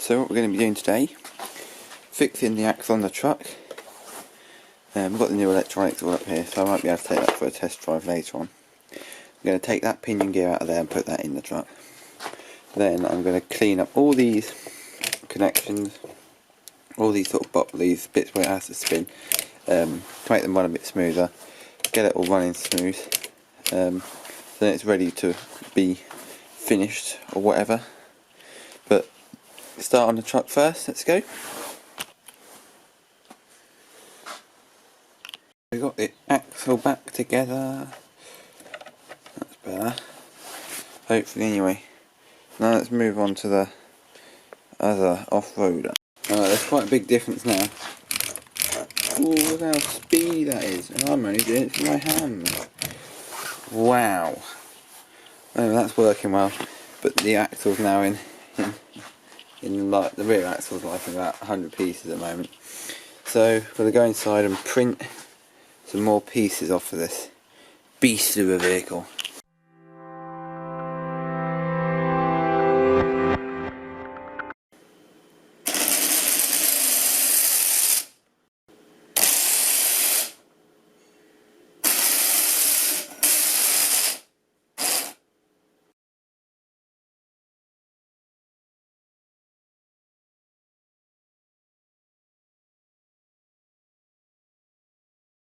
So what we're going to be doing today, fixing the axle on the truck. We've got the new electronics all up here, so I might be able to take that for a test drive later on. I'm going to take that pinion gear out of there and put that in the truck. Then I'm going to clean up all these connections, all these these bits where it has to spin, to make them run a bit smoother, get it all running smooth, then it's ready to be finished or whatever. But start on the truck first, let's go. We got the axle back together. That's better. Hopefully, anyway. Now let's move on to the other off-roader. There's quite a big difference now. Ooh, look how speedy that is. And I'm only doing it with my hands. Wow. Oh, that's working well. But the axle's now in like the rear axle's like in about 100 pieces at the moment. So we're going to go inside and print some more pieces off of this beast of a vehicle.